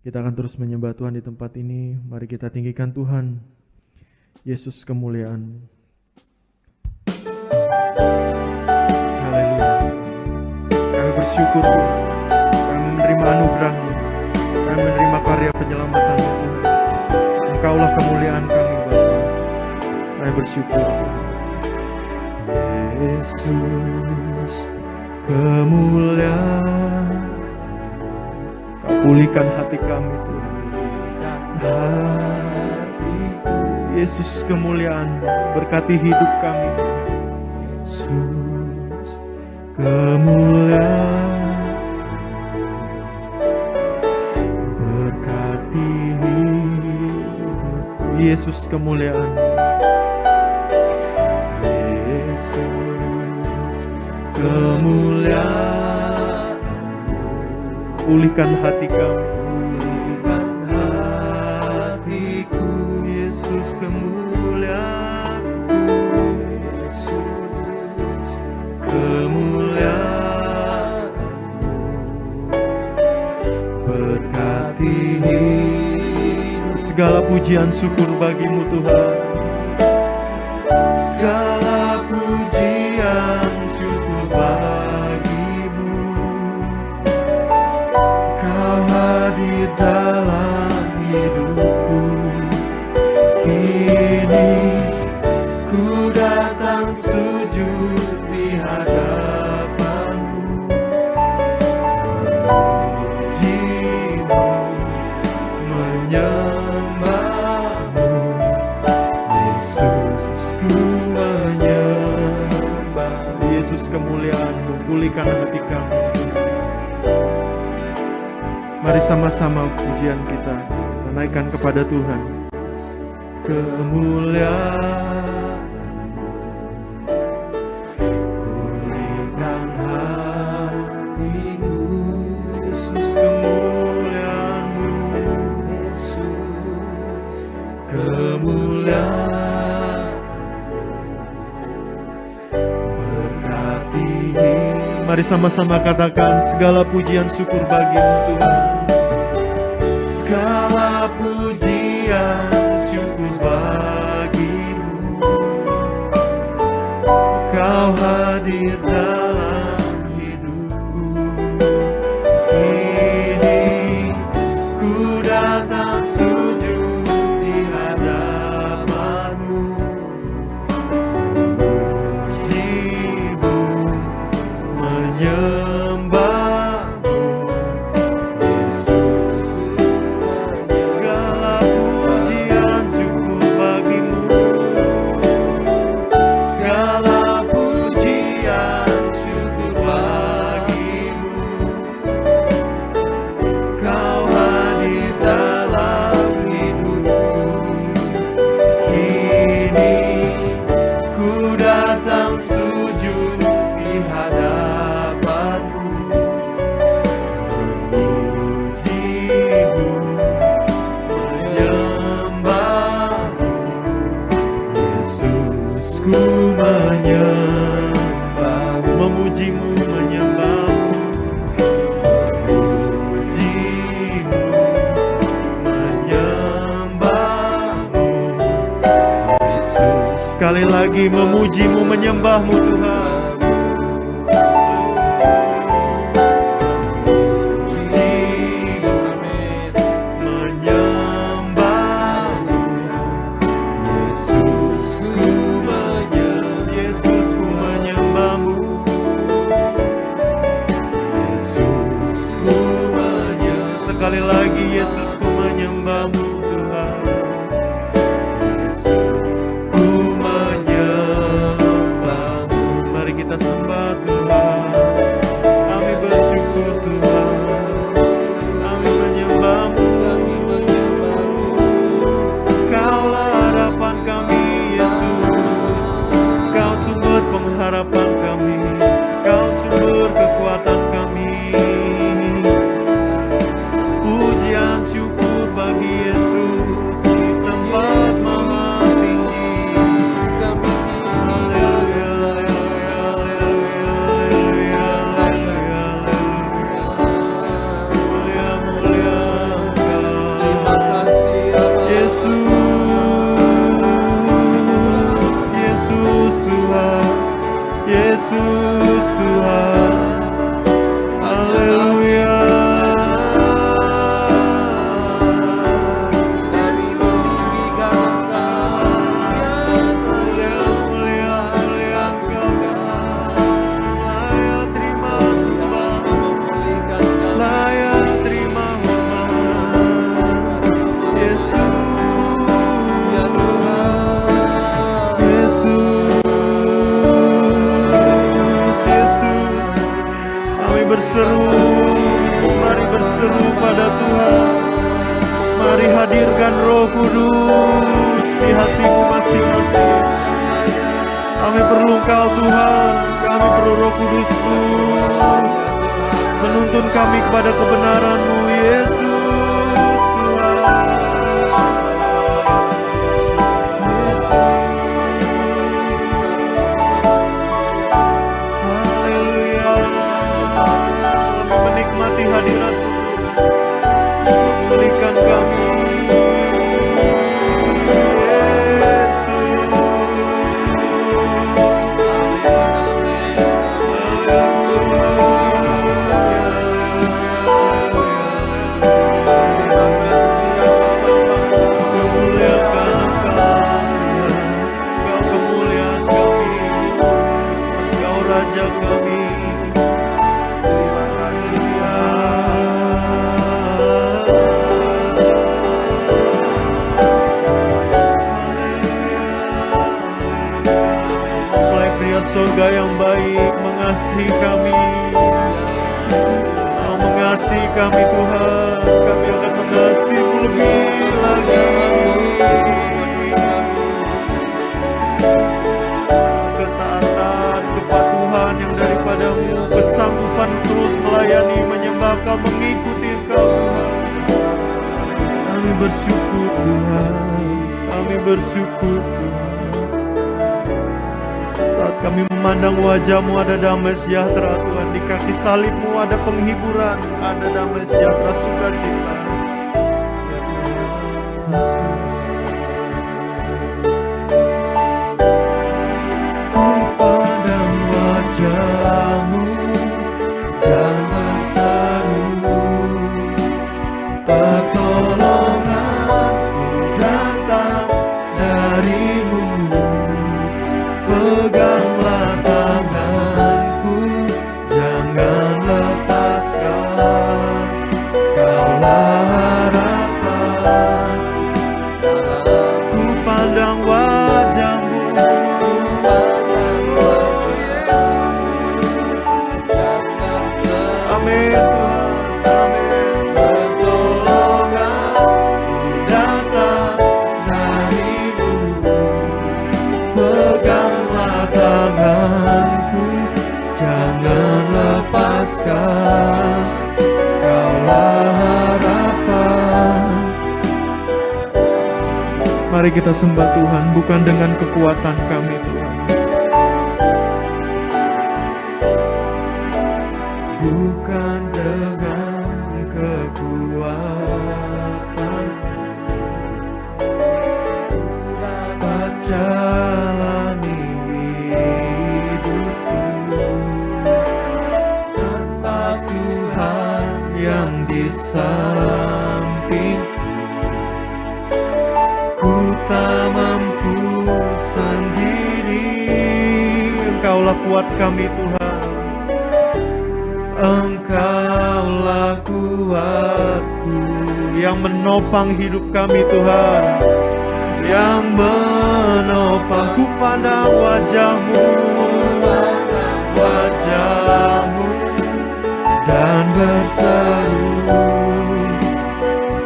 Kita akan terus menyembah Tuhan di tempat ini. Mari kita tinggikan Tuhan. Yesus kemuliaan. Haleluya. Kami bersyukur Tuhan. Kami menerima anugerah-Mu. Kami menerima karya penyelamatан-Mu Tuhan. Engkaulah kemuliaan kami Bapa. Kami bersyukur Tuhan. Yesus kemuliaan. Kau pulihkan hati kami Tuhan. Yesus kemuliaan, berkati hidup kami. Yesus kemuliaan, berkati hidup. Yesus kemuliaan. Yesus kemuliaan, pulihkan hati kami. Pulihkan hatiku. Yesus kemuliaan. Yesus kemuliaan, berkati hidup. Segala pujian syukur bagi-Mu Tuhan. Segala pujian syukur bagi-Mu. Kau hadir dalam hidupku. Kini ku datang sujud di hadapan-Mu, memuji-Mu, menyembah-Mu. Yesus, ku menyembah. Yesus kemuliaan-Mu, pulihkan hati kami. Mari sama-sama pujian kita naikkan kepada Tuhan. Kemuliaan, pulihkan hatiku. Yesus kemuliaan-Mu. Yesus kemuliaan, berkati. Mari sama-sama katakan segala pujian syukur bagi-Mu Tuhan. Segala pujian syukur bagi-Mu. Kau hadir dalam hidupku. Kini ku datang sujud di hadapan-Mu, memuji-Mu, menyembah-Mu. Yesus, segala pujian syukur bagi-Mu. Segala pujian syukur bagi-Mu. Kau hadir dalam hidupku. Kini ku datang sujud di hadapan-Mu, memuji-Mu, menyembah-Mu. Yesus, ku menyembah-Mu, memuji-Mu, menyembah-Mu. Memuji-Mu, menyembah-Mu. Yesus, sekali lagi memuji-Mu, menyembah-Mu Tuhan. Sekali lagi Yesus, ku menyembah-Mu Tuhan. Yesus, ku menyembah-Mu. Mari kita sembah Tuhan. Kami bersyukur Tuhan. Kami menyembah-Mu. Kaulah harapan kami Yesus. Kau sumber pengharapan kami. Kau sumber kekuatan kami. Pujian syukur bagi Yesus di tempat maha tinggi. Haleluya, haleluya, haleluya, haleluya. Mulia, mulia Yesus Tuhan. Haleluya. Berseru, mari berseru pada Tuhan. Mari hadirkan Roh Kudus di hatimu masing-masing. Kami perlu Engkau Tuhan, kami perlu Roh Kudus-Mu menuntun kami kepada kebenaran-Mu, Yesus Tuhan. Menikmati hadirat-Mu, berikan kami kemuliaan kami, Engkau Raja kami. Surga yang baik mengasihi kami. Kau mengasihi kami Tuhan, kami akan mengasihi-Mu lebih lagi. Ketaatan, kepatuhan yang daripada-Mu, kesanggupan terus melayani, menyembah Kau, mengikuti Engkau Tuhan. Kami bersyukur Tuhan, kami bersyukur Tuhan. Saat kami memandang wajah-Mu ada damai sejahtera Tuhan. Di kaki salib-Mu ada penghiburan, ada damai sejahtera, sukacita. Ku pandang wajah-Mu dan berseru, pertolongan-Ku datang dari-Mu. Peganglah tanganku, jangan lepaskan. Kaulah harapan. Ku pandang wajah-Mu, amin Tuhan, amin. Pertolongan-Ku datang dari-Mu. Peganglah tanganku, jangan lepaskan. Kaulah harapan. Mari kita sembah Tuhan, bukan dengan kekuatan kami Tuhan, bukan dengan kekuatan, dapat jalani hidupku tanpa Tuhan yang di samping. Ku tak mampu sendiri, Engkaulah kuat kami Tuhan. Engkaulah kuatku yang menopang hidup kami Tuhan, yang menopang. Ku pandang wajah-Mu, wajah-Mu dan berseru,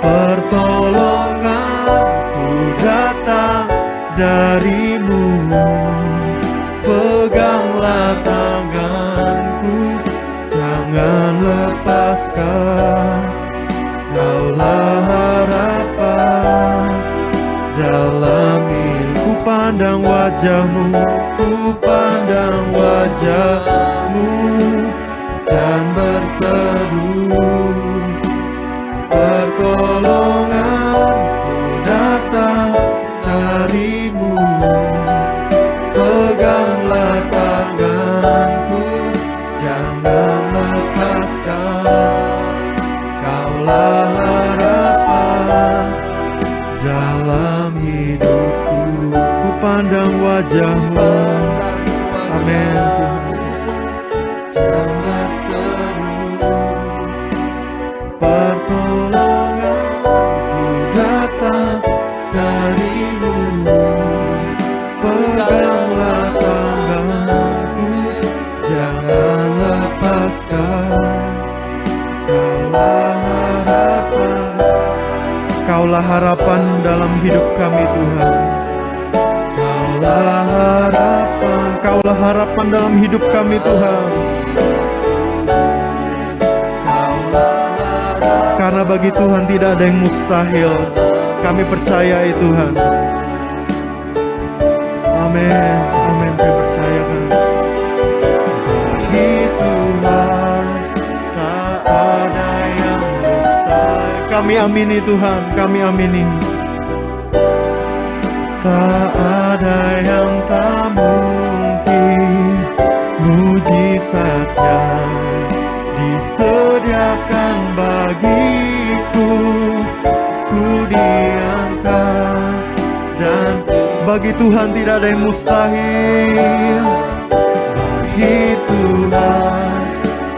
pertolongan-Ku datang dari-Mu. Peganglah tanganku, jangan lepaskan. Kaulah harapan dalam ku pandang wajah-Mu, ku pandang wajah-Mu dan berseru, pertolongan-Ku datang dari-Mu. Peganglah tangan Amin Tuhan. dan berseru, Pertolonganku datang darimu. peganglah tanganku, Jangan lepaskan, Kaulah harapan dalam hidup kami Tuhan. Kaulah harapan dalam hidup kami Tuhan. Karena bagi Tuhan tidak ada yang mustahil. Kami percaya Tuhan. Amin. Amin. Kami percaya kan. Bagi Tuhan tak ada yang mustahil. Kami amini Tuhan. Kami amini. Tak ada yang tak mungkin, mujizatnya disediakan bagiku. Ku diangkat dan bagi Tuhan tidak ada yang mustahil. Bagi Tuhan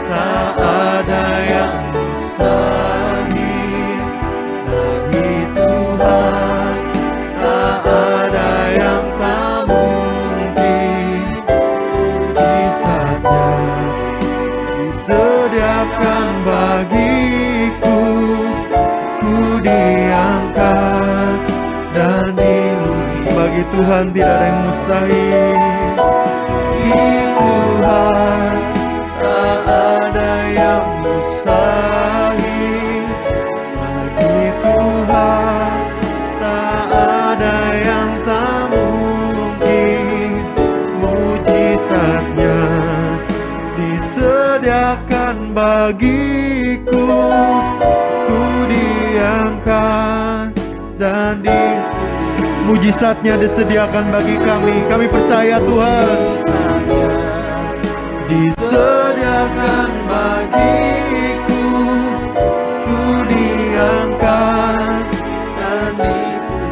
tak ada yang mustahil. Bagi Tuhan tak ada yang tak mungkin, mujizatnya disediakan bagiku. Ku diangkat dan dimuliakan. Bagi Tuhan tidak ada yang mustahil. Bagi Tuhan tak ada yang mustahil. Bagi Tuhan tak ada yang tak mungkin, mujizatnya disediakan bagiku. Ku diangkat dan mujizatnya disediakan bagi kami. Kami percaya Tuhan. Disediakan bagiku. Ku diangkat dan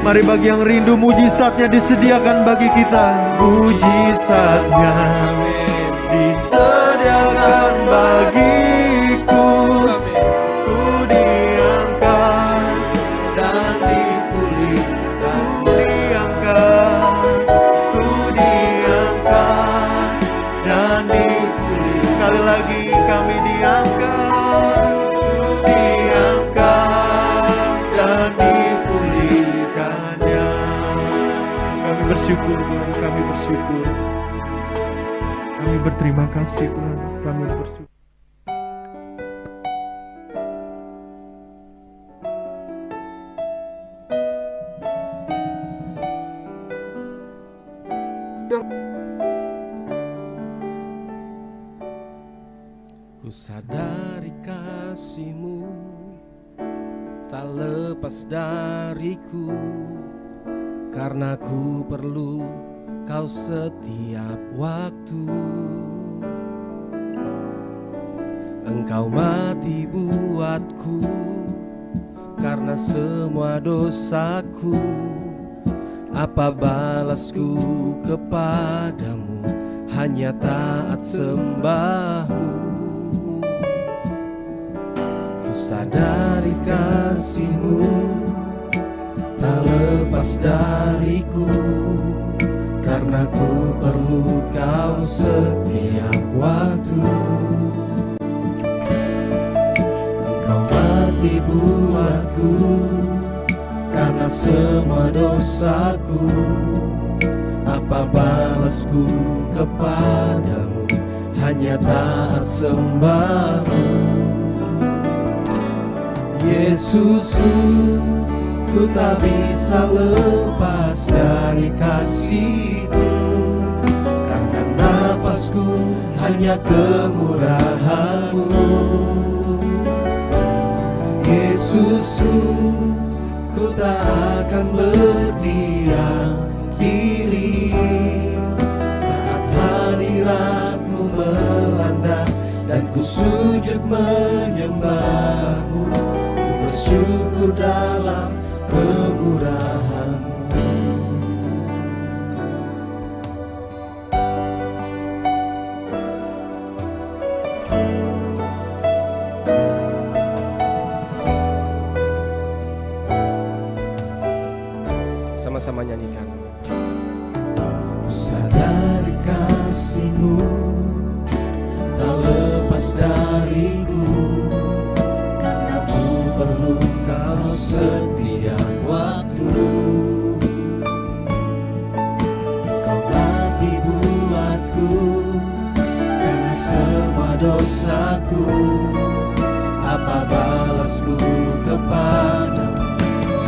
mari bagi yang rindu mujizatnya disediakan bagi kita. Mujizatnya disediakan bagiku. Ku diangkat dan dipulihkan. Ku diangkat, ku diangkat dan dipulihkan. Sekali lagi kami diangkat, ku diangkat dan dipulihkannya. Kami bersyukur Tuhan, kami bersyukur. Kami berterima kasih Tuhan, kami bersyukur. ku sadari kasih-Mu tak lepas dariku, karena ku perlu Kau setiap waktu. Engkau mati buatku karena semua dosaku. Apa balasku kepadamu? Hanya taat sembahmu. Ku sadari kasih-Mu tak lepas dariku, karena ku perlu Kau setiap waktu. Engkau mati buatku karena semua dosaku. Apa balasku kepadamu? Hanya taat sembahmu. Yesusku, ku tak bisa lepas dari kasih-Mu, karena nafasku hanya kemurahan-Mu. Yesusku, ku tak akan berdiam diri saat hadirat-Mu melanda dan ku sujud menyembah-Mu. Ku bersyukur dalam kemurahan-Mu. sama-sama nyanyikan. Sadari kasih-Mu tak lepas dariku, karena ku perlu Kau setiap waktu. Kau mati buatku karena semua dosaku. Apa balasku kepadamu?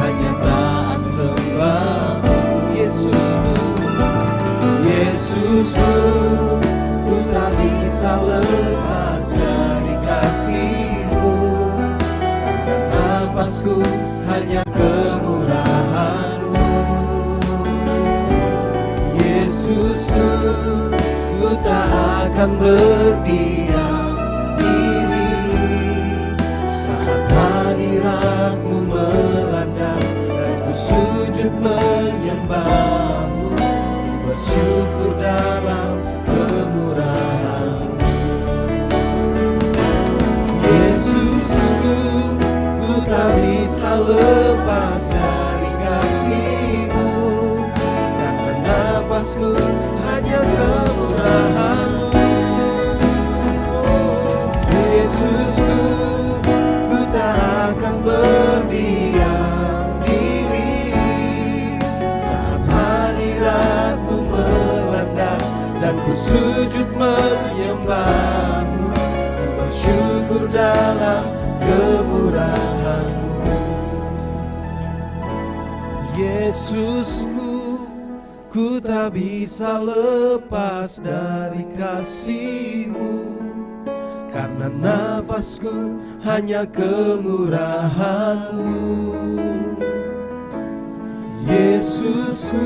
Hanya taat sembah-Mu. Yesusku, Yesusku, ku tak bisa lepas dari kasih-Mu, karena nafasku hanya kemurahan-Mu. Yesusku, ku tak akan berdiam diri saat hadirat-Mu melanda dan ku sujud menyembah-Mu. Bersyukur dalam kemurahan-Mu. Yesusku, ku tak bisa lepas dari kasih-Mu, karena nafasku hanya kemurahan-Mu. Yesusku, ku tak akan berdiam diri saat hadirat-Mu melanda dan ku sujud menyembah-Mu. Ku bersyukur dalam kemurahan-Mu. Yesusku, ku tak bisa lepas dari kasih-Mu, karena nafasku hanya kemurahan-Mu. Yesusku,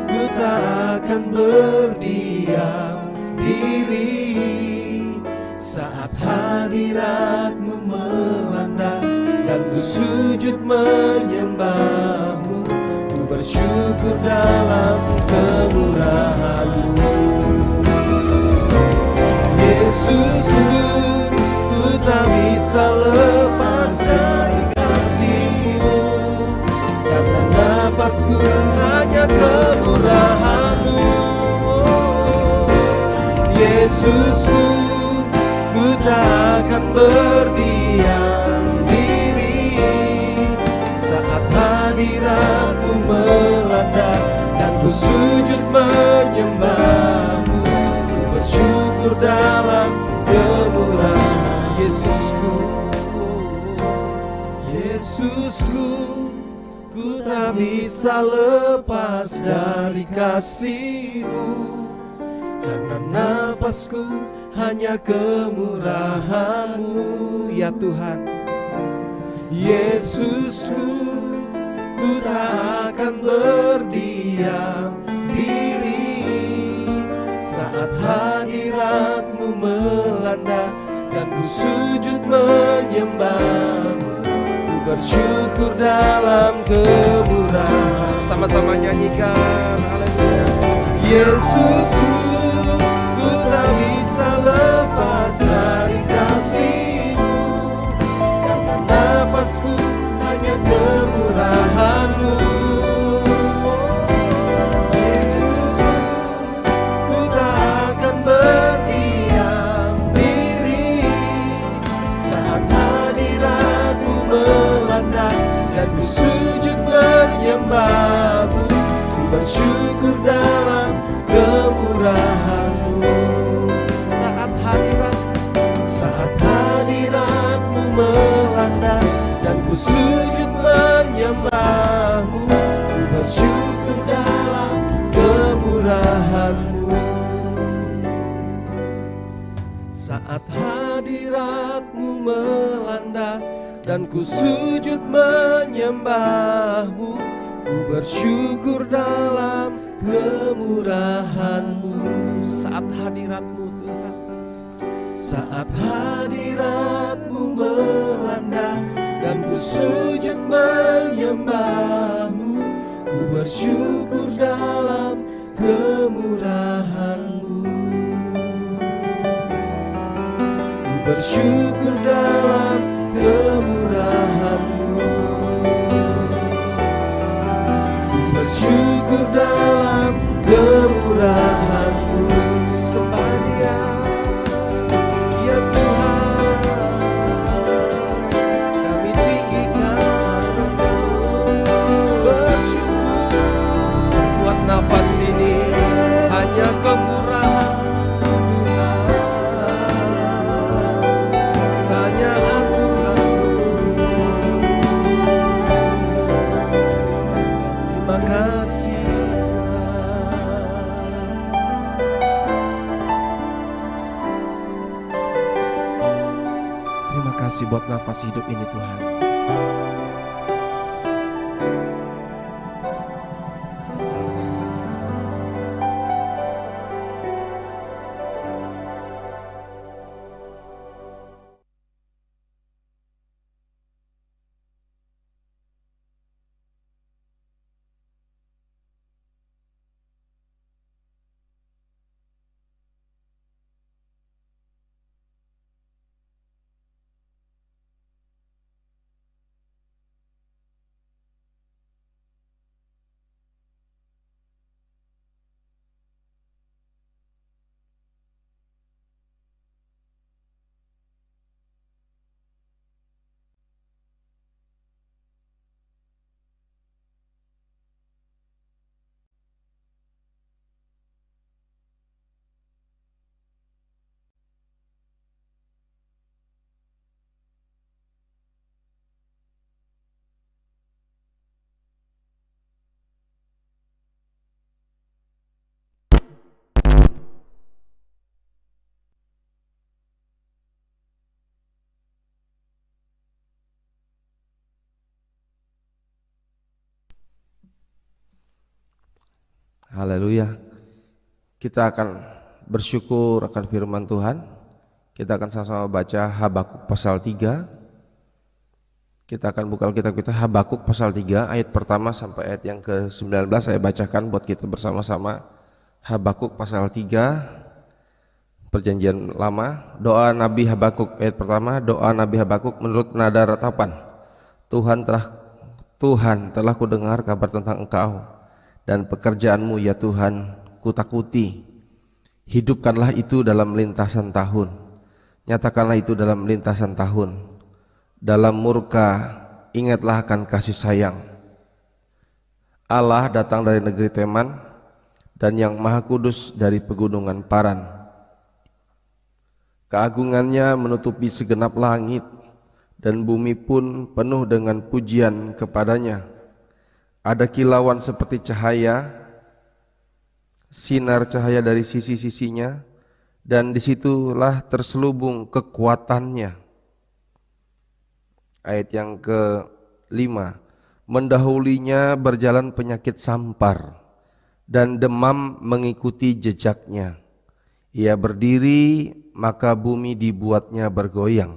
ku tak akan berdiam diri saat hadirat-Mu melanda dan ku sujud menyembah-Mu. Ku bersyukur dalam kemurahan-Mu. Yesusku, ku tak bisa lepas dari kasih-Mu, karena nafasku hanya kemurahan-Mu. Yesusku, ku tak akan berdiam diri saat hadirat-Mu melanda dan ku sujud menyembah-Mu. Ku bersyukur dalam kemurahan. Yesusku, Yesusku, ku tak bisa lepas dari kasih-Mu, karena nafasku hanya kemurahan-Mu. Ya Tuhan, Yesusku, ku tak akan berdiam diri saat hadirat-Mu melanda dan ku sujud menyembah-Mu. Ku bersyukur dalam kemurahan. Sama-sama nyanyikan. Haleluya. Yesusku, ku tak bisa lepas dari kasih-Mu, karena nafasku hanya kemurahan-Mu. Yesusku, ku tak akan berdiam diri saat hadirat-Mu melanda dan ku sujud menyembah-Mu. Ku bersyukur dalam kemurahan-Mu. Saat hadirat-Mu melanda dan ku sujud menyembah-Mu. Ku bersyukur dalam kemurahan-Mu. Saat hadirat-Mu melanda dan ku sujud menyembah-Mu. Ku bersyukur dalam kemurahan-Mu. Saat hadirat-Mu Tuhan, saat hadirat-Mu melanda dan ku sujud menyembah-Mu. Ku bersyukur dalam kemurahan-Mu. Ku bersyukur dalam kemurahan-Mu. Ku bersyukur bersyukur dalam kemurahan-Mu. Sembah Dia, ya Tuhan, kami tinggikan Engkau. Bersyukur buat nafas ini, hanya kemurahan Tuhan, hanya anugerah-Mu. Terima kasih Tuhan. Terima kasih buat nafas hidup ini Tuhan. Haleluya. Kita akan bersyukur akan firman Tuhan. Kita akan sama-sama baca Habakuk pasal 3. Kita akan buka Alkitab kita Habakuk pasal 3 ayat pertama sampai ayat yang ke-19. Saya bacakan buat kita bersama-sama. Habakuk pasal 3, Perjanjian Lama. Doa Nabi Habakuk ayat pertama. Doa Nabi Habakuk menurut nada ratapan. Tuhan telah kudengar kabar tentang Engkau dan pekerjaan-Mu ya Tuhan, kutakuti. Hidupkanlah itu dalam lintasan tahun, nyatakanlah itu dalam lintasan tahun. Dalam murka ingatlah akan kasih sayang. Allah datang dari negeri Teman, dan yang Maha Kudus dari pegunungan Paran. Keagungannya menutupi segenap langit, dan bumi pun penuh dengan pujian kepadanya. Ada kilauan seperti cahaya, sinar cahaya dari sisi-sisinya, dan disitulah terselubung kekuatannya. Ayat yang ke-5, mendahulinya berjalan penyakit sampar, dan demam mengikuti jejaknya. Ia berdiri, maka bumi dibuatnya bergoyang.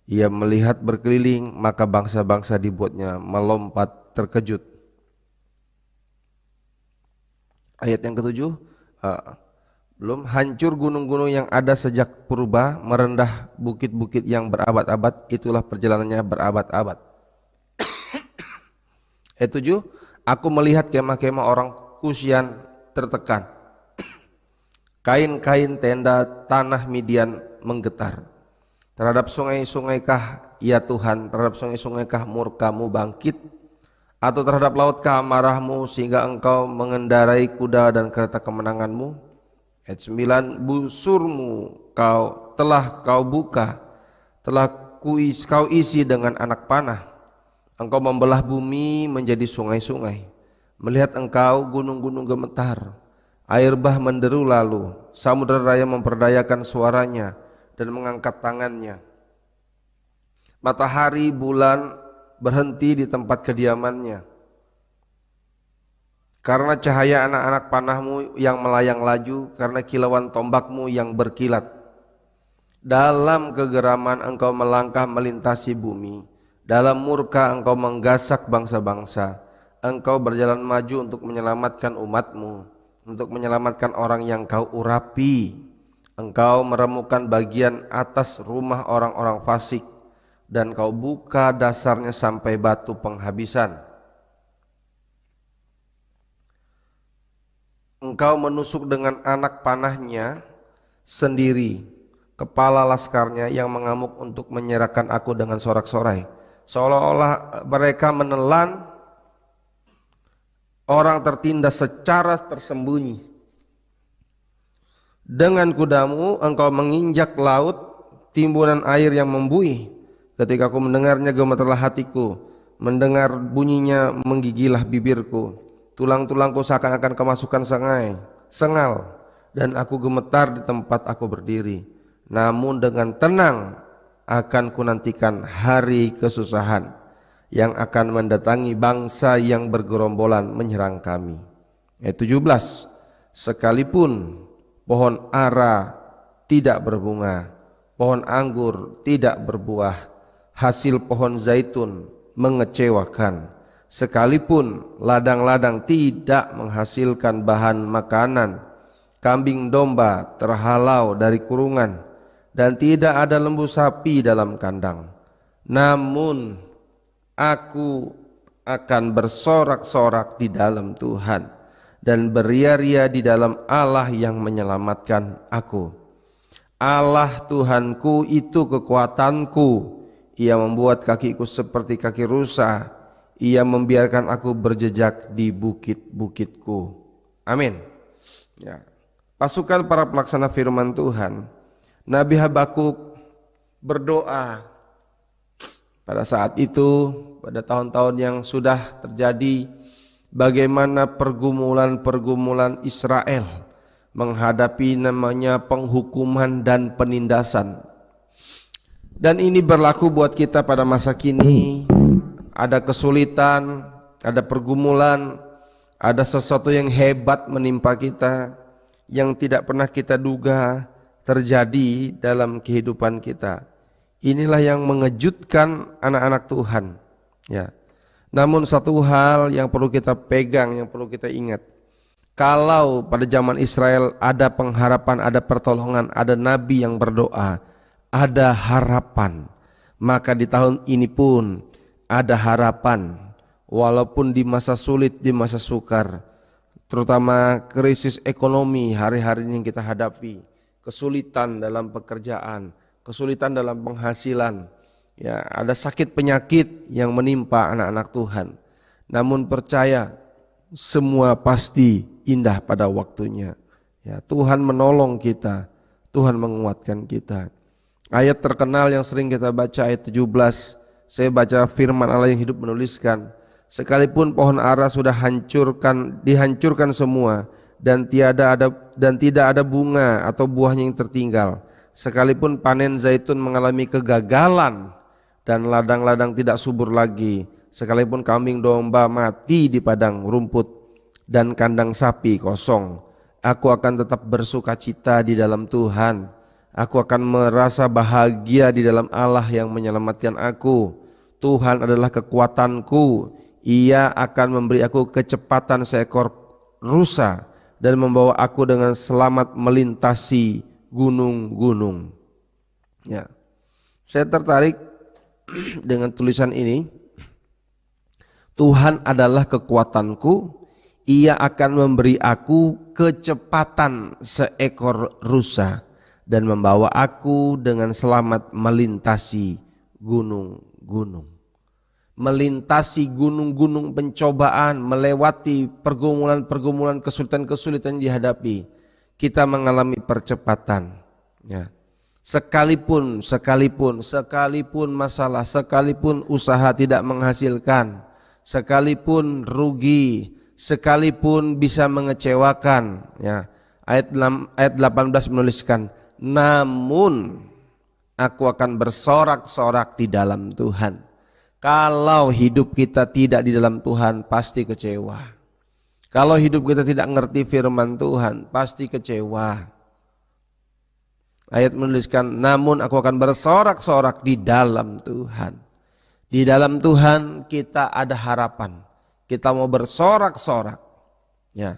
Ia melihat berkeliling, maka bangsa-bangsa dibuatnya melompat terkejut. Ayat yang ke-7, belum, hancur gunung-gunung yang ada sejak purba, merendah bukit-bukit yang berabad-abad, itulah perjalanannya berabad-abad. Ayat 7, aku melihat kemah-kemah orang Kusyan tertekan, kain-kain tenda tanah Midian menggetar. Terhadap sungai-sungaikah ya Tuhan, terhadap sungai-sungaikah murka-Mu bangkit, atau terhadap lautkah amarah-Mu sehingga Engkau mengendarai kuda dan kereta kemenangan-Mu? Ayat 9, busur-Mu telah kau buka, kau isi dengan anak panah. Engkau membelah bumi menjadi sungai-sungai. Melihat Engkau gunung-gunung gemetar, air bah menderu lalu, samudera raya memperdayakan suaranya dan mengangkat tangannya. Matahari, bulan berhenti di tempat kediamannya, karena cahaya anak-anak panah-Mu yang melayang laju, karena kilauan tombak-Mu yang berkilat. Dalam kegeraman Engkau melangkah melintasi bumi, dalam murka Engkau menggasak bangsa-bangsa. Engkau berjalan maju untuk menyelamatkan umat-Mu, untuk menyelamatkan orang yang Kau urapi. Engkau meremukkan bagian atas rumah orang-orang fasik, dan Kau buka dasarnya sampai batu penghabisan. engkau menusuk dengan anak panahnya sendiri, kepala laskarnya yang mengamuk untuk menyerahkan aku dengan sorak-sorai. Seolah-olah mereka menelan orang tertindas secara tersembunyi. Dengan kudamu engkau menginjak laut, timbunan air yang membuih. Ketika aku mendengarnya gemetarlah hatiku, mendengar bunyinya menggigilah bibirku. Tulang-tulangku seakan-akan kemasukan sengal, dan aku gemetar di tempat aku berdiri. Namun dengan tenang akan kunantikan hari kesusahan yang akan mendatangi bangsa yang bergerombolan menyerang kami. Ayat 17, sekalipun pohon ara tidak berbunga, pohon anggur tidak berbuah, hasil pohon zaitun mengecewakan, sekalipun ladang-ladang tidak menghasilkan bahan makanan, kambing domba terhalau dari kurungan, dan tidak ada lembu sapi dalam kandang, namun aku akan bersorak-sorak di dalam Tuhan dan beria-ria di dalam Allah yang menyelamatkan aku. Allah Tuhanku itu kekuatanku, Ia membuat kakiku seperti kaki rusa, Ia membiarkan aku berjejak di bukit-bukitku. Amin. Ya. Pasukan para pelaksana firman Tuhan, Nabi Habakuk berdoa pada saat itu, pada tahun-tahun yang sudah terjadi, bagaimana pergumulan-pergumulan Israel menghadapi namanya penghukuman dan penindasan. Dan ini berlaku buat kita pada masa kini. Ada kesulitan, ada pergumulan, ada sesuatu yang hebat menimpa kita yang tidak pernah kita duga terjadi dalam kehidupan kita. Inilah yang mengejutkan anak-anak Tuhan, ya. Namun satu hal yang perlu kita pegang, yang perlu kita ingat, kalau pada zaman Israel ada pengharapan, ada pertolongan, ada nabi yang berdoa, ada harapan, maka di tahun ini pun ada harapan. Walaupun di masa sulit, di masa sukar, terutama krisis ekonomi hari-hari ini yang kita hadapi, kesulitan dalam pekerjaan, kesulitan dalam penghasilan, ya, ada sakit penyakit yang menimpa anak-anak Tuhan. Namun percaya, semua pasti indah pada waktunya. Ya, Tuhan menolong kita, Tuhan menguatkan kita. Ayat terkenal yang sering kita baca, ayat 17, saya baca firman Allah yang hidup menuliskan, sekalipun pohon ara sudah dihancurkan semua, dan tidak ada bunga atau buahnya yang tertinggal, sekalipun panen zaitun mengalami kegagalan dan ladang-ladang tidak subur lagi, sekalipun kambing domba mati di padang rumput dan kandang sapi kosong, aku akan tetap bersukacita di dalam Tuhan. Aku akan merasa bahagia di dalam Allah yang menyelamatkan aku. Tuhan adalah kekuatanku. Ia akan memberi aku kecepatan seekor rusa dan membawa aku dengan selamat melintasi gunung-gunung. Ya. Saya tertarik dengan tulisan ini. Tuhan adalah kekuatanku. Ia akan memberi aku kecepatan seekor rusa dan membawa aku dengan selamat melintasi gunung-gunung. Melintasi gunung-gunung pencobaan, melewati pergumulan-pergumulan, kesulitan-kesulitan yang dihadapi, kita mengalami percepatan. Ya. Sekalipun masalah, sekalipun usaha tidak menghasilkan, sekalipun rugi, sekalipun bisa mengecewakan. Ya. Ayat 18 menuliskan, namun aku akan bersorak-sorak di dalam Tuhan. Kalau hidup kita tidak di dalam Tuhan, pasti kecewa. Kalau hidup kita tidak ngerti firman Tuhan, pasti kecewa. Ayat menuliskan, namun aku akan bersorak-sorak di dalam Tuhan. Di dalam Tuhan kita ada harapan. Kita mau bersorak-sorak. Ya.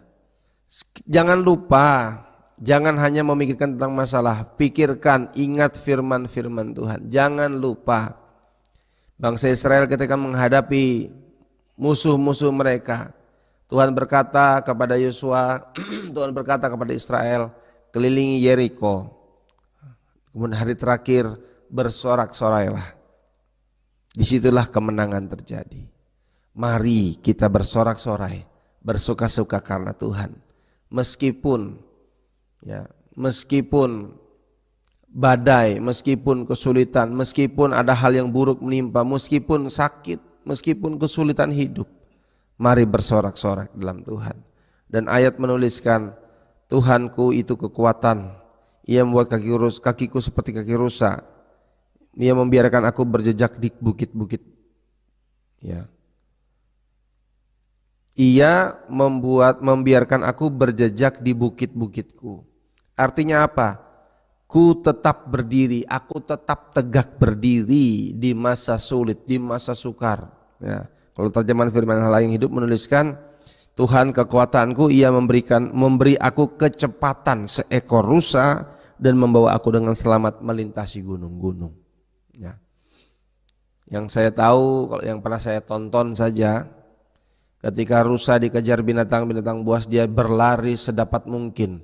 Jangan lupa, jangan hanya memikirkan tentang masalah, pikirkan, ingat firman-firman Tuhan. Jangan lupa, bangsa Israel ketika menghadapi musuh-musuh mereka, Tuhan berkata kepada Yosua, Tuhan berkata kepada Israel, kelilingi Yeriko. Kemudian hari terakhir bersorak-sorailah. Disitulah kemenangan terjadi. Mari kita bersorak-sorai, bersuka-suka karena Tuhan. Meskipun badai, meskipun kesulitan, meskipun ada hal yang buruk menimpa, meskipun sakit, meskipun kesulitan hidup, mari bersorak-sorak dalam Tuhan. Dan ayat menuliskan, Tuhanku itu kekuatan, Ia membuat kakiku seperti kaki rusa, Ia membiarkan aku berjejak di bukit-bukit. Ya. Ia membiarkan aku berjejak di bukit-bukitku. Artinya apa? Ku tetap berdiri, aku tetap tegak berdiri di masa sulit, di masa sukar. Ya. Kalau terjemahan firman Allah yang hidup menuliskan, Tuhan kekuatanku, Ia memberi aku kecepatan seekor rusa dan membawa aku dengan selamat melintasi gunung-gunung. Ya. Yang saya tahu, kalau yang pernah saya tonton saja, ketika rusa dikejar binatang-binatang buas, dia berlari sedapat mungkin.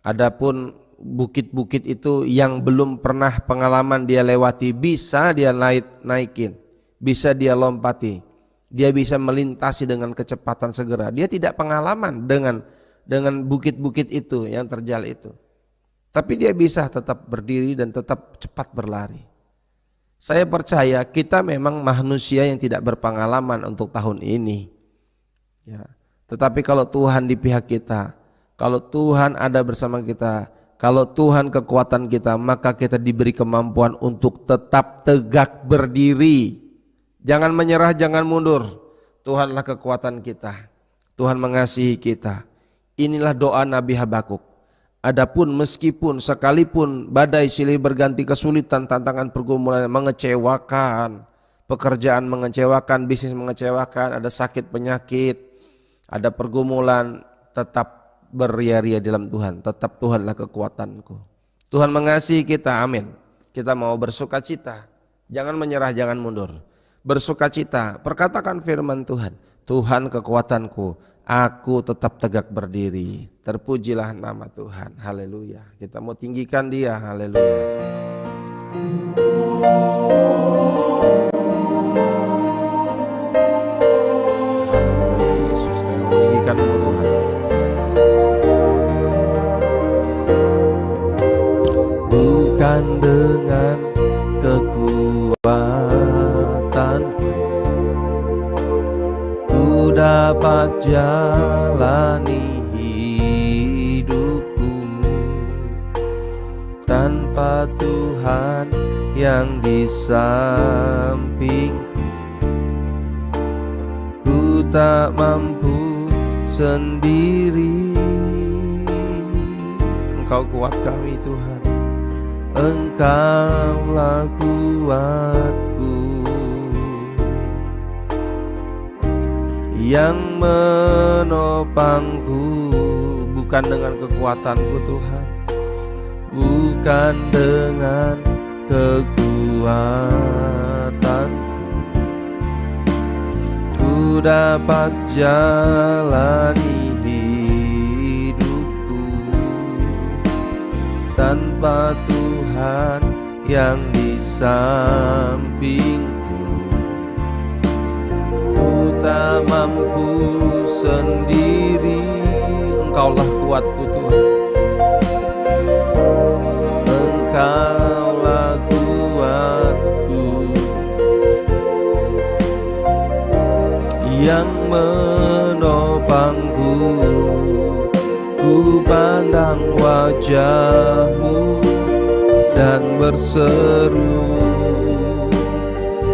Adapun bukit-bukit itu yang belum pernah pengalaman dia lewati, bisa dia naikin, bisa dia lompati, dia bisa melintasi dengan kecepatan segera. Dia tidak pengalaman dengan bukit-bukit itu yang terjal itu, tapi dia bisa tetap berdiri dan tetap cepat berlari. Saya percaya kita memang manusia yang tidak berpengalaman untuk tahun ini, ya. Tetapi kalau Tuhan di pihak kita, kalau Tuhan ada bersama kita, kalau Tuhan kekuatan kita, maka kita diberi kemampuan untuk tetap tegak berdiri. Jangan menyerah, jangan mundur. Tuhanlah kekuatan kita. Tuhan mengasihi kita. Inilah doa Nabi Habakuk. Adapun meskipun sekalipun badai silih berganti, kesulitan, tantangan, pergumulan mengecewakan, pekerjaan mengecewakan, bisnis mengecewakan, ada sakit penyakit, ada pergumulan, tetap beria-ria dalam Tuhan. Tetap Tuhanlah kekuatanku. Tuhan mengasihi kita, amin. Kita mau bersukacita, jangan menyerah, jangan mundur. Bersukacita, perkatakan firman Tuhan. Tuhan kekuatanku, aku tetap tegak berdiri. Terpujilah nama Tuhan, haleluya. Kita mau tinggikan Dia, haleluya. Haleluya Yesus, kami mau meninggikan-Mu Tuhan. Bukan dengan kekuatanku ku dapat jalani hidupku, tanpa Tuhan yang di sampingku ku tak mampu sendiri. Engkau kuat kami Tuhan, Engkaulah kuatku, yang menopangku. Bukan dengan kekuatanku Tuhan, bukan dengan kekuatanku ku dapat jalani hidupku, tanpa Tuhan yang di sampingku ku tak mampu sendiri. Engkaulah kuatku Tuhan, Engkaulah kuatku, yang menopangku. Ku pandang wajah-Mu dan berseru,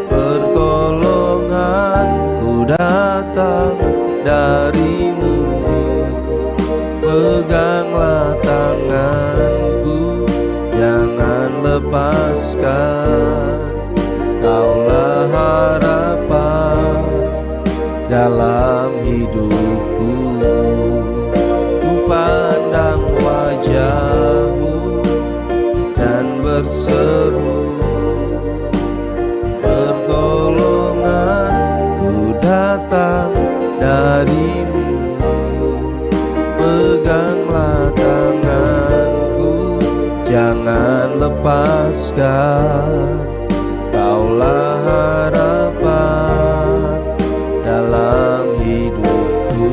pertolonganku datang dari-Mu. Peganglah tanganku, jangan lepaskan. Kaulah harapan dalam hidupku. Ku pandang wajah-Mu dan berseru, pertolonganku datang dari-Mu. jangan lepaskan. Kaulah harapan dalam hidupku,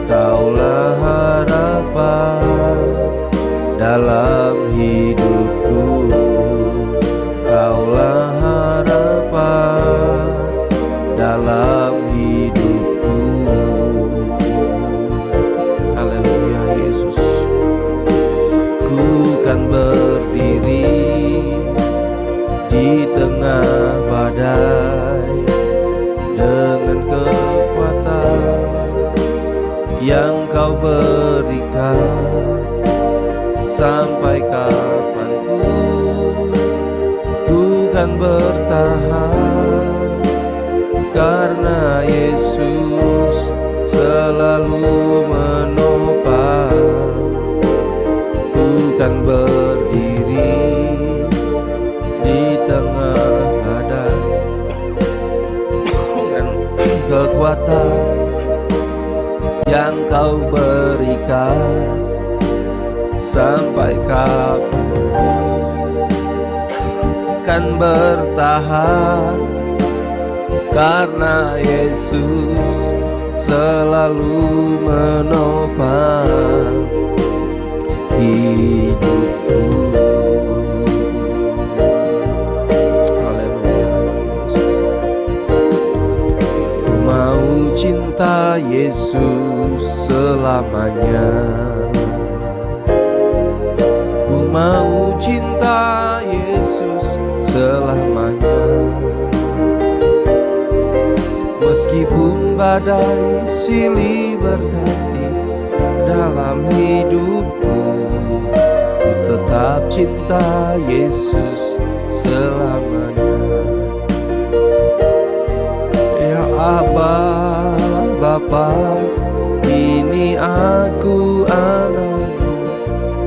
Kaulah harapan dalam hidupku, Kaulah harapan dalam hidupku. Haleluya Yesus. Ku kan berdiri di tengah badai dengan kekuatan yang Kau berikan. Sampai kapanpun ku kan bertahan, karena Yesus selalu menopang. Ku kan berdiri di tengah badai dengan kekuatan yang Kau berikan. Sampai kapan kan bertahan, karena Yesus selalu menopang hidupku. Haleluya Yesus. Ku mau cinta Yesus selamanya, ku mau cinta Yesus selamanya. Meskipun badai silih berganti dalam hidupku, ku tetap cinta Yesus selamanya. Ya Aba, Bapa, ini aku anakmu,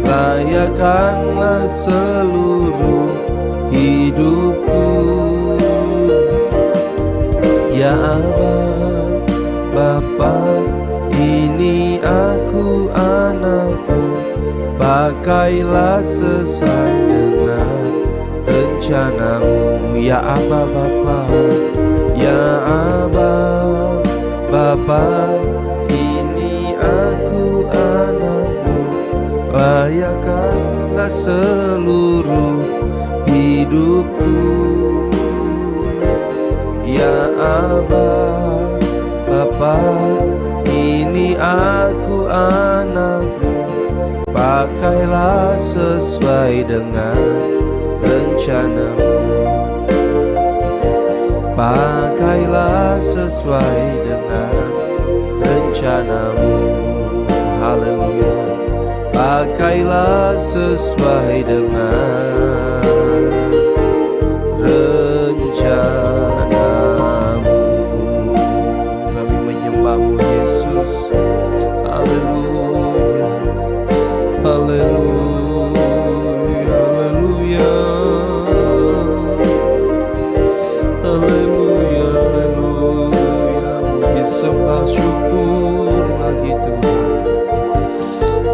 layakkanlah seluruh hidupku. Ya Aba, Bapa, ini aku anakmu, pakailah sesuai dengan rencanamu. Ya Aba, Bapa, ya Aba, Bapa, ini aku anakmu, layakkanlah seluruh hidupku. Ya Aba, Bapa, ini aku anakmu, pakailah sesuai dengan rencanamu. Pakailah sesuai dengan rencanamu. Haleluya. Pakailah sesuai dengan rencanamu. Kami menyembahmu Yesus. Haleluya. Haleluya. Haleluya. Haleluya. Haleluya. Puji sembah syukur bagi Tuhan.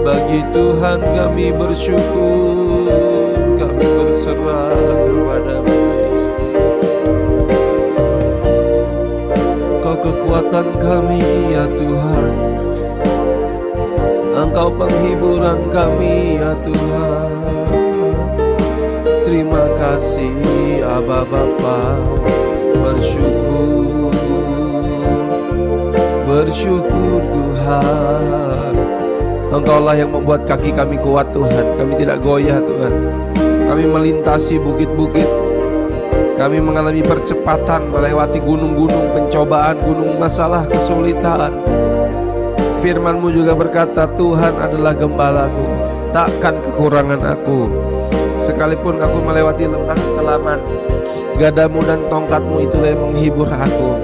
Bagi Tuhan kami bersyukur, kami berserah kepada-Mu. Engkau kekuatan kami ya Tuhan, Engkau penghiburan kami ya Tuhan. Terima kasih Aba Bapa, bersyukur, bersyukur Tuhan. Engkaulah yang membuat kaki kami kuat Tuhan. Kami tidak goyah Tuhan. Kami melintasi bukit-bukit. Kami mengalami percepatan, melewati gunung-gunung pencobaan, gunung masalah, kesulitan. Firman-Mu juga berkata, Tuhan adalah gembalaku, takkan kekurangan aku. Sekalipun aku melewati lembah kelaman, gadamu dan tongkatmu itulah yang menghibur aku.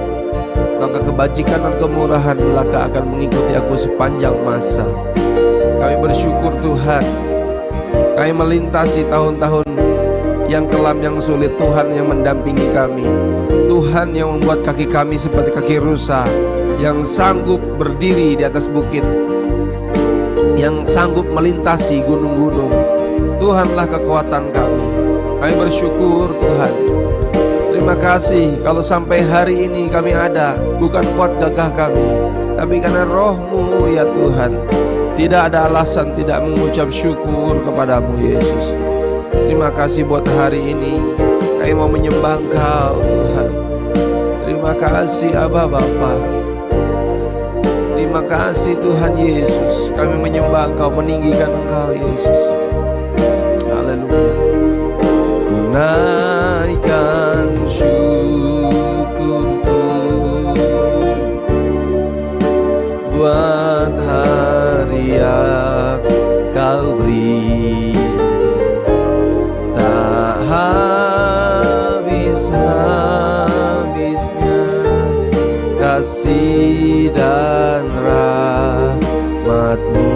Maka kebajikan dan kemurahan belaka akan mengikuti aku sepanjang masa. Kami bersyukur Tuhan, kami melintasi tahun-tahun yang kelam, yang sulit. Tuhan yang mendampingi kami, Tuhan yang membuat kaki kami seperti kaki rusa, yang sanggup berdiri di atas bukit, yang sanggup melintasi gunung-gunung. Tuhanlah kekuatan kami. Kami bersyukur Tuhan. Terima kasih kalau sampai hari ini kami ada, bukan kuat gagah kami, tapi karena Roh-Mu ya Tuhan. Tidak ada alasan tidak mengucap syukur kepadamu Yesus. Terima kasih buat hari ini. Kami mau menyembah Engkau Tuhan. Terima kasih Aba Bapa. Terima kasih Tuhan Yesus. Kami menyembah Engkau, meninggikan Engkau Yesus. Haleluya. Naikkan syukurku buat hari yang Kau beri, tak habis-habisnya kasih dan rahmat-Mu.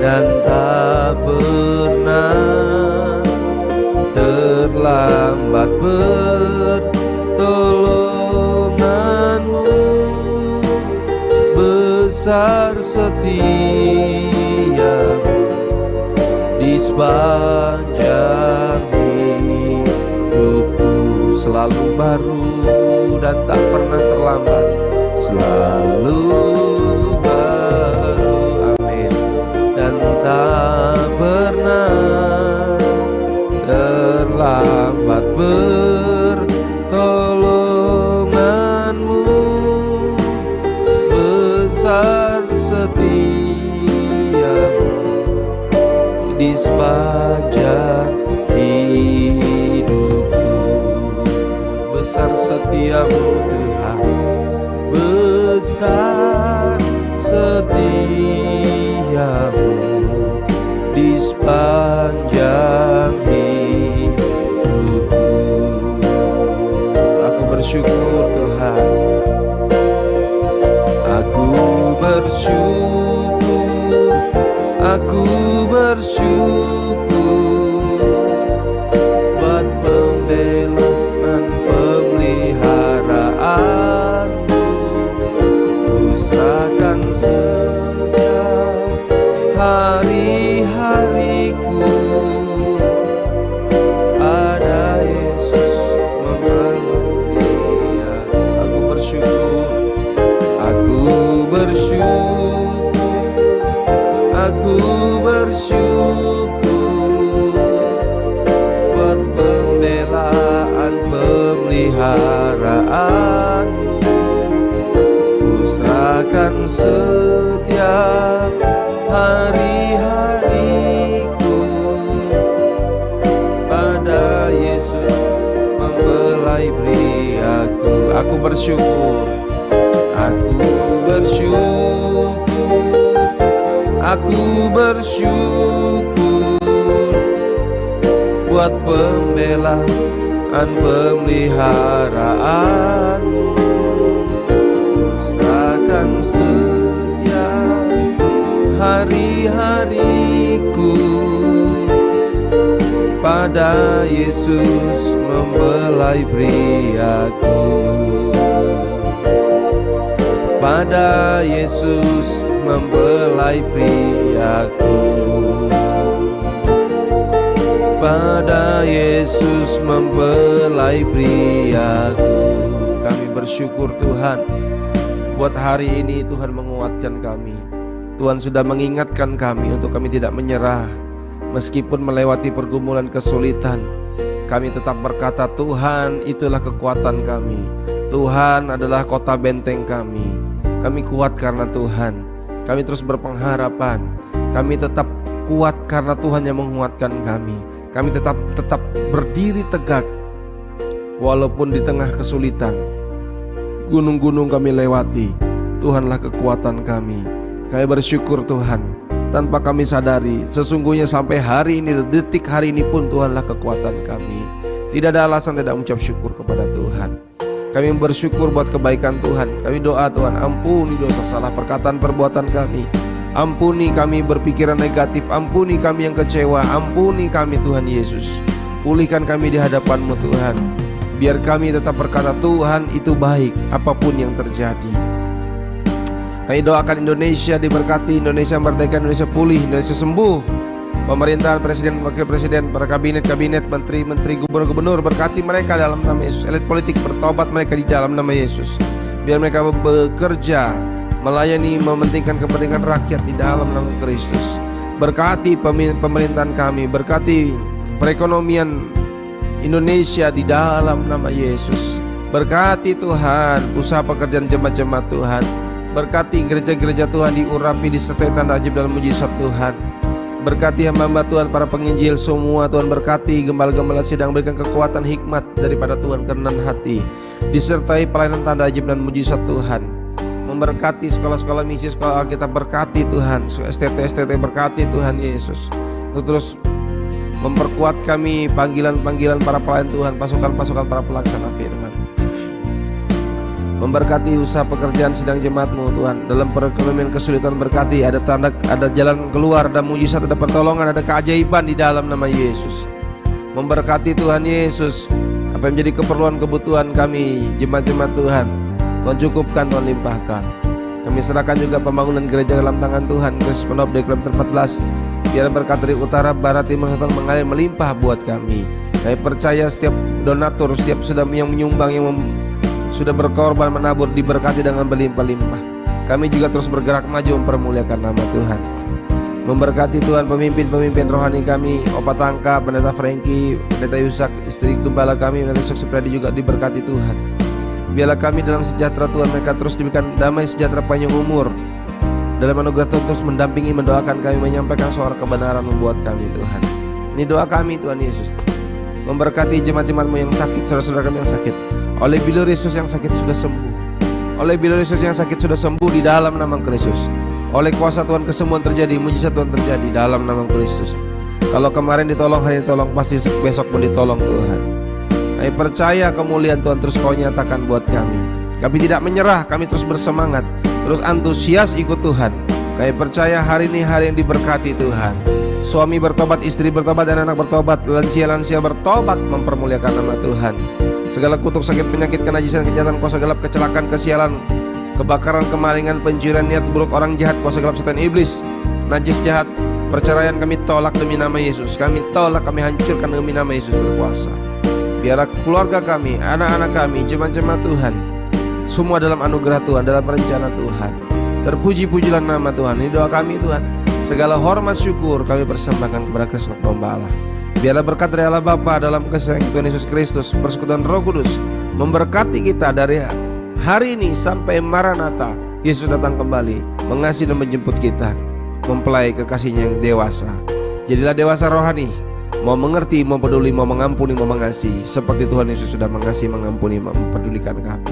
Dan tak pernah terlambat pertolongan-Mu. Besar setia-Mu di sepanjang hidupku. Selalu baru dan tak pernah terlambat. Selalu tak pernah terlambat pertolongan-Mu. Besar setia-Mu di sepanjang hidupku. Besar setia-Mu Tuhan, besar setia-Mu di sepanjang hidupku. Aku bersyukur Tuhan. Aku bersyukur. Aku bersyukur buat pembelaan pemeliharaan-Mu. Ku serahkan setiap hari-hariku pada Yesus memberi. Aku bersyukur. Aku bersyukur. Aku bersyukur buat pembelaan pemeliharaan-Mu. Ku serahkan setiap hari-hariku pada Yesus membelai priaku. Aku bersyukur. Aku bersyukur. Aku bersyukur buat pembelaan pemeliharaan-Mu. Ku serahkan setiap hari-hariku pada Yesus membelai priaku. Pada Yesus membelai priaku. Pada Yesus membelai priaku. Kami bersyukur Tuhan buat hari ini. Tuhan menguatkan kami. Tuhan sudah mengingatkan kami untuk kami tidak menyerah. Meskipun melewati pergumulan kesulitan, kami tetap berkata, Tuhan itulah kekuatan kami. Tuhan adalah kota benteng kami. Kami kuat karena Tuhan. Kami terus berpengharapan. Kami tetap kuat karena Tuhan yang menguatkan kami. Kami tetap berdiri tegak walaupun di tengah kesulitan. Gunung-gunung kami lewati, Tuhanlah kekuatan kami. Kami bersyukur Tuhan. Tanpa kami sadari, sesungguhnya sampai hari ini, detik hari ini pun Tuhanlah kekuatan kami. Tidak ada alasan tidak mengucap syukur kepada Tuhan. Kami bersyukur buat kebaikan Tuhan. Kami doa Tuhan, ampuni dosa salah perkataan perbuatan kami. Ampuni kami berpikiran negatif. Ampuni kami yang kecewa. Ampuni kami Tuhan Yesus. Pulihkan kami di hadapan-Mu Tuhan. Biar kami tetap berkata Tuhan itu baik apapun yang terjadi. Kami doakan Indonesia diberkati, Indonesia merdeka, Indonesia pulih, Indonesia sembuh. Pemerintahan, presiden, wakil presiden, para kabinet, menteri, gubernur, berkati mereka dalam nama Yesus. Elit politik bertobat mereka di dalam nama Yesus. Biar mereka bekerja, melayani, mementingkan kepentingan rakyat di dalam nama Kristus. Berkati pemerintahan kami, berkati perekonomian Indonesia di dalam nama Yesus. Berkati Tuhan usaha pekerjaan jemaat-jemaat Tuhan. Berkati gereja-gereja Tuhan, diurapi, disertai tanda ajaib dalam mujizat Tuhan. Berkati hamba-hamba Tuhan, para penginjil semua Tuhan. Berkati gembala-gembala sidang, berikan kekuatan hikmat daripada Tuhan, kerendahan hati, disertai pelayanan tanda ajaib dan mujizat Tuhan. Memberkati sekolah-sekolah misi, sekolah Alkitab, berkati Tuhan. STT berkati Tuhan Yesus. Untuk terus memperkuat kami, panggilan-panggilan para pelayan Tuhan, pasukan-pasukan para pelaksana firman. Memberkati usaha pekerjaan sidang jemaat-Mu Tuhan. Dalam perekonomian kesulitan berkati, ada tanda, ada jalan keluar, ada mujizat, ada pertolongan, ada keajaiban di dalam nama Yesus. Memberkati Tuhan Yesus, apa yang menjadi keperluan kebutuhan kami jemaat-jemaat Tuhan, Tuhan cukupkan, Tuhan limpahkan. Kami serahkan juga pembangunan gereja dalam tangan Tuhan. Kristus Penop dari Kilometer 14. Biar berkat dari utara, barat, timur, selatan mengalir melimpah buat kami. Kami percaya setiap donatur, setiap sudah yang menyumbang, yang sudah berkorban, menabur, diberkati dengan berlimpah-limpah. Kami juga terus bergerak maju mempermuliakan nama Tuhan. Memberkati Tuhan pemimpin-pemimpin rohani kami, Opa Tangka, Pendeta Frankie, Pendeta Yusak, istri gembala kami, Pendeta Yusak Supriyadi juga diberkati Tuhan. Biarlah kami dalam sejahtera Tuhan, mereka terus diberikan damai sejahtera panjang umur. Dalam anugerah Tuhan terus mendampingi, mendoakan kami, menyampaikan suara kebenaran membuat kami Tuhan. Ini doa kami Tuhan Yesus. Memberkati jemaat-jemaat-Mu yang sakit, saudara-saudara kami yang sakit. Oleh bilur Yesus yang sakit sudah sembuh. Oleh bilur Yesus yang sakit sudah sembuh di dalam nama Kristus. Oleh kuasa Tuhan kesembuhan terjadi, mujizat Tuhan terjadi dalam nama Kristus. Kalau kemarin ditolong, hari ini ditolong, pasti besok pun ditolong Tuhan. Kami percaya kemuliaan Tuhan terus Kau nyatakan buat kami. Kami tidak menyerah, kami terus bersemangat, terus antusias ikut Tuhan. Kami percaya hari ini hari yang diberkati Tuhan. Suami bertobat, istri bertobat, dan anak bertobat, lansia-lansia bertobat, mempermuliakan nama Tuhan. Segala kutuk, sakit, penyakit, kenajisan, kejahatan, kuasa gelap, kecelakaan, kesialan, kebakaran, kemalingan, pencurian, niat buruk orang jahat, kuasa gelap, setan iblis, najis jahat, perceraian kami tolak demi nama Yesus. Kami tolak, kami hancurkan demi nama Yesus berkuasa. Biarlah keluarga kami, anak-anak kami, jemaat-jemaat Tuhan, semua dalam anugerah Tuhan, dalam rencana Tuhan. Terpuji-pujilah nama Tuhan. Ini doa kami Tuhan. Segala hormat syukur kami persembahkan kepada Kristus Domba Allah. Biarlah berkat dari Allah Bapa dalam kasih Tuhan Yesus Kristus, persekutuan Roh Kudus memberkati kita dari hari ini sampai Maranatha. Yesus datang kembali, mengasihi dan menjemput kita, mempelai kekasihnya yang dewasa. Jadilah dewasa rohani, mau mengerti, mau peduli, mau mengampuni, mau mengasihi, seperti Tuhan Yesus sudah mengasihi, mengampuni, mempedulikan kami.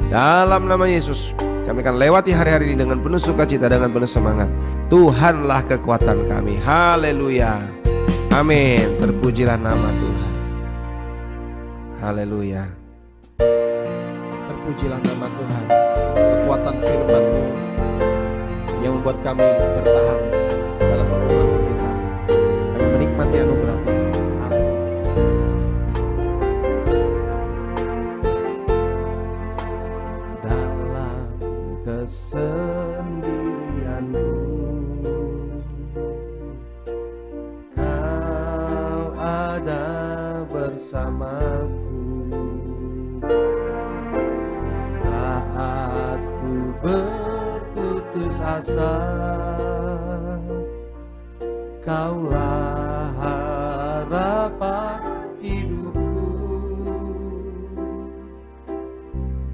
Dalam nama Yesus, kami akan lewati hari-hari ini dengan penuh sukacita, dengan penuh semangat. Tuhanlah kekuatan kami. Haleluya. Amin. Terpujilah nama Tuhan. Haleluya. Terpujilah nama Tuhan. Kekuatan firman-Mu yang membuat kami bertahan dalam perjalanan kita. Kami menikmati anugerah Tuhan. Dalam kesendirianku, Kau ada bersamaku. Saat ku berputus asa, Kaulah harapan hidupku.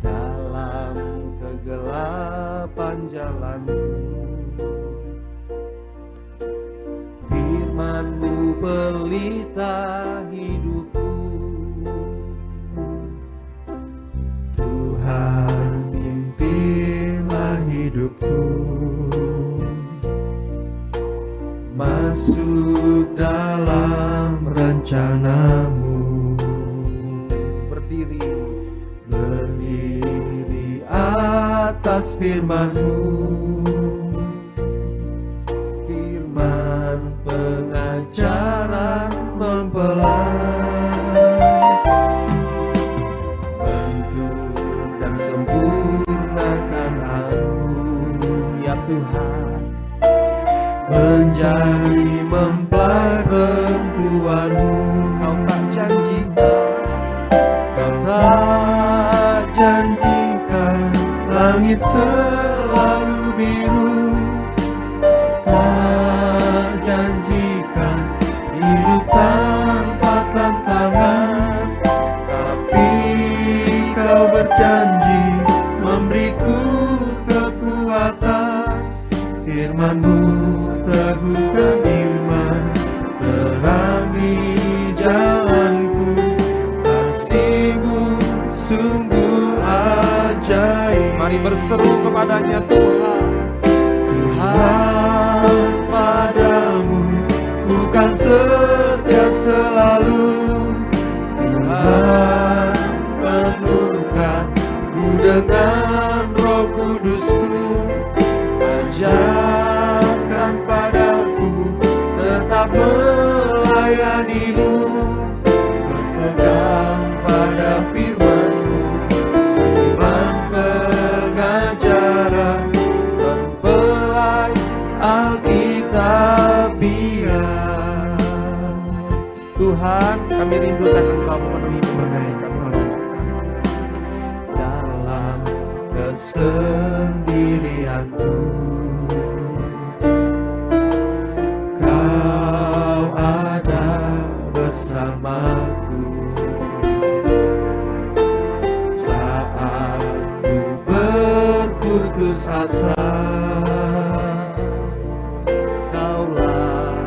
Dalam kegelapan jalanku, firman-Mu pelita hidupku. Tuhan, pimpinlah hidupku masuk dalam rencana-Mu. Berdiri atas firman-Mu, firman pengajaran mempelai. menjadi mempelai perempuanmu. Kau tak janjikan, kau tak janjikan langit selalu biru, tak janjikan hidup tanpa tantangan, tapi kau berjanji memberiku kekuatan. Firman-Mu teguhkan iman, terangi jalanku. Kasih-Mu sungguh ajaib. Mari berseru kepadanya Tuhan. Tuhan, padamu bukan setia selalu. Tuhan, penuhkan ku dengan Roh Kudus-Mu. Ajarkan padaku tetap melayani-Mu, berpegang pada firman-Mu, iman pengajaran, mempelai Alkitabiah. Tuhan, kami rindukan Engkau memenuhi berbagai kami mengandalkan dalam kesendirianku. Kau ada bersamaku saat ku berputus asa. Kaulah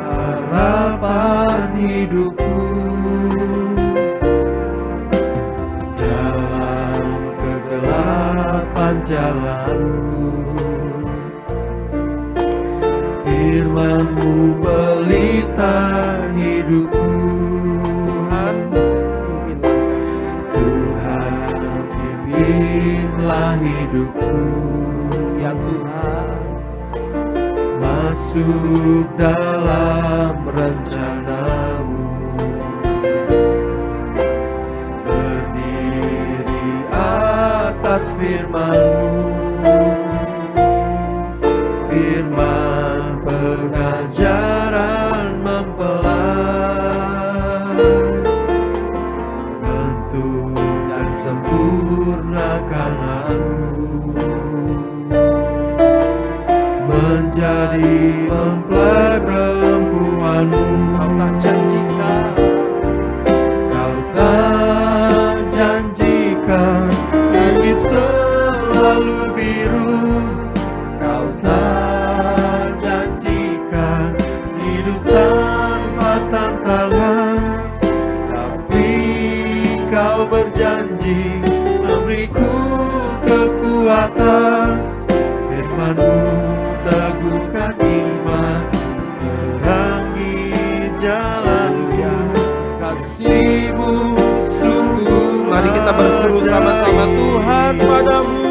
harapan hidupku dalam kegelapan jalanku. Firman-Mu pelita hidupku. Tuhan, pimpinlah hidupku. Ya Tuhan, masuk dalam rencana-Mu. Berdiri atas firman-Mu, firman pengajaran mempelai, bentuk dan sempurnakan aku menjadi mempelai perempuan-Mu. Kau tak janjikan, kau tak janjikan langit selalu biru. Kau tak janjikan hidup tanpa tantangan, tapi kau berjanji memberiku kekuatan. Firman-Mu teguhkan iman, terangi jalanku. Kasih-Mu sungguh. Mari kita berseru sama-sama. Tuhan, padamu